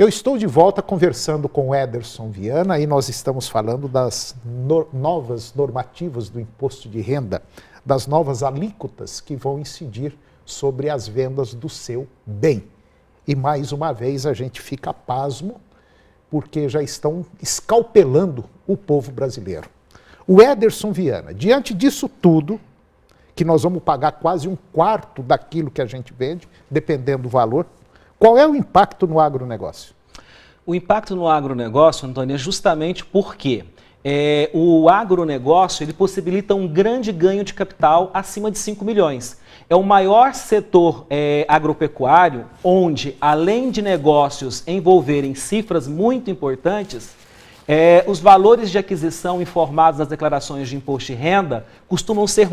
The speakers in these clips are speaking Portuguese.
Eu estou de volta conversando com o Ederson Viana e nós estamos falando das novas normativas do imposto de renda, das novas alíquotas que vão incidir sobre as vendas do seu bem. E mais uma vez a gente fica pasmo porque já estão escalpelando o povo brasileiro. O Ederson Viana, diante disso tudo, que nós vamos pagar quase um quarto daquilo que a gente vende, dependendo do valor, qual é o impacto no agronegócio? O impacto no agronegócio, Antônio, é justamente porque o agronegócio ele possibilita um grande ganho de capital acima de 5 milhões. É o maior setor agropecuário onde, além de negócios envolverem cifras muito importantes, os valores de aquisição informados nas declarações de imposto de renda costumam ser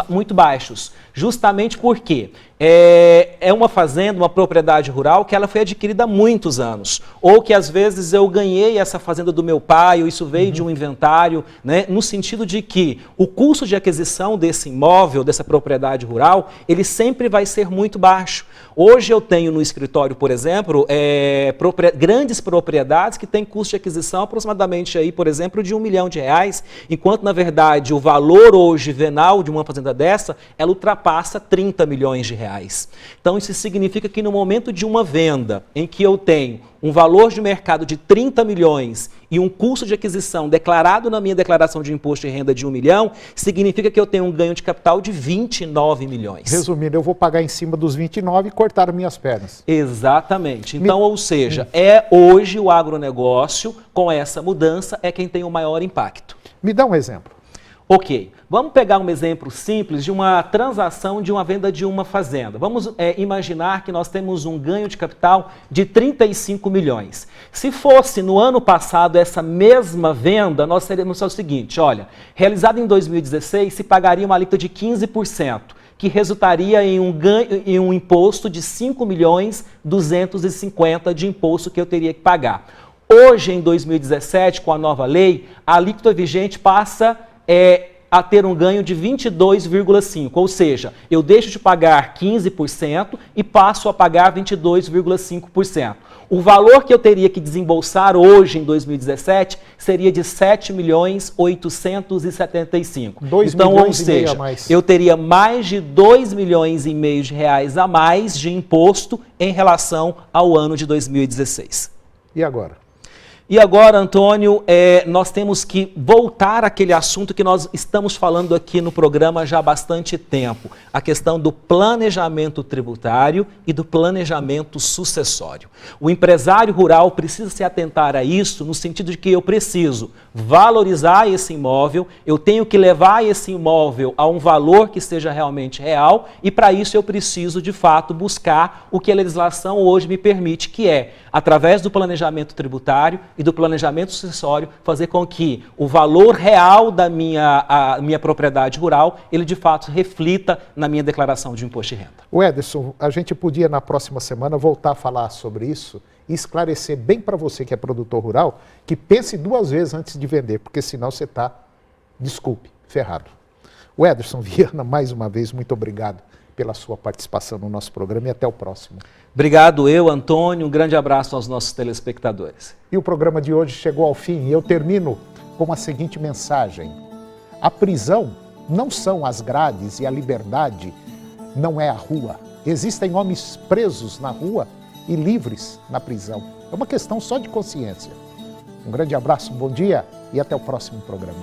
muito baixos, justamente porque é uma fazenda, uma propriedade rural que ela foi adquirida há muitos anos, ou que às vezes eu ganhei essa fazenda do meu pai, ou isso veio de um inventário, né, no sentido de que o custo de aquisição desse imóvel, dessa propriedade rural, ele sempre vai ser muito baixo. Hoje eu tenho no escritório, por exemplo, grandes propriedades que têm custo de aquisição aproximadamente, aí, por exemplo, de R$1 milhão, enquanto, na verdade, o valor hoje venal de uma fazenda dessa, ela ultrapassa 30 milhões de reais. Então, isso significa que no momento de uma venda em que eu tenho um valor de mercado de 30 milhões e um custo de aquisição declarado na minha declaração de imposto de renda de 1 milhão, significa que eu tenho um ganho de capital de 29 milhões. Resumindo, eu vou pagar em cima dos 29 e cortar minhas pernas. Exatamente. Então, ou seja, hoje o agronegócio, com essa mudança, é quem tem o maior impacto. Me dá um exemplo. Ok, vamos pegar um exemplo simples de uma transação de uma venda de uma fazenda. Vamos imaginar que nós temos um ganho de capital de 35 milhões. Se fosse no ano passado essa mesma venda, nós teríamos o seguinte, olha, realizada em 2016, se pagaria uma alíquota de 15%, que resultaria em um imposto de 5.250.000 de imposto que eu teria que pagar. Hoje, em 2017, com a nova lei, a alíquota vigente passa a ter um ganho de 22,5%, ou seja, eu deixo de pagar 15% e passo a pagar 22,5%. O valor que eu teria que desembolsar hoje, em 2017, seria de 7.875.000. Então, ou seja, eu teria mais de 2,5 milhões de reais a mais de imposto em relação ao ano de 2016. E agora? E agora, Antônio, nós temos que voltar àquele assunto que nós estamos falando aqui no programa já há bastante tempo, a questão do planejamento tributário e do planejamento sucessório. O empresário rural precisa se atentar a isso no sentido de que eu preciso valorizar esse imóvel, eu tenho que levar esse imóvel a um valor que seja realmente real e para isso eu preciso, de fato, buscar o que a legislação hoje me permite, que é, através do planejamento tributário e do planejamento sucessório, fazer com que o valor real da minha propriedade rural, ele de fato reflita na minha declaração de imposto de renda. O Ederson, a gente podia na próxima semana voltar a falar sobre isso e esclarecer bem para você que é produtor rural, que pense 2 vezes antes de vender, porque senão você está, desculpe, ferrado. O Ederson Viana, mais uma vez, muito obrigado pela sua participação no nosso programa e até o próximo. Obrigado Antônio, um grande abraço aos nossos telespectadores. E o programa de hoje chegou ao fim e eu termino com a seguinte mensagem. A prisão não são as grades e a liberdade não é a rua. Existem homens presos na rua e livres na prisão. É uma questão só de consciência. Um grande abraço, um bom dia e até o próximo programa.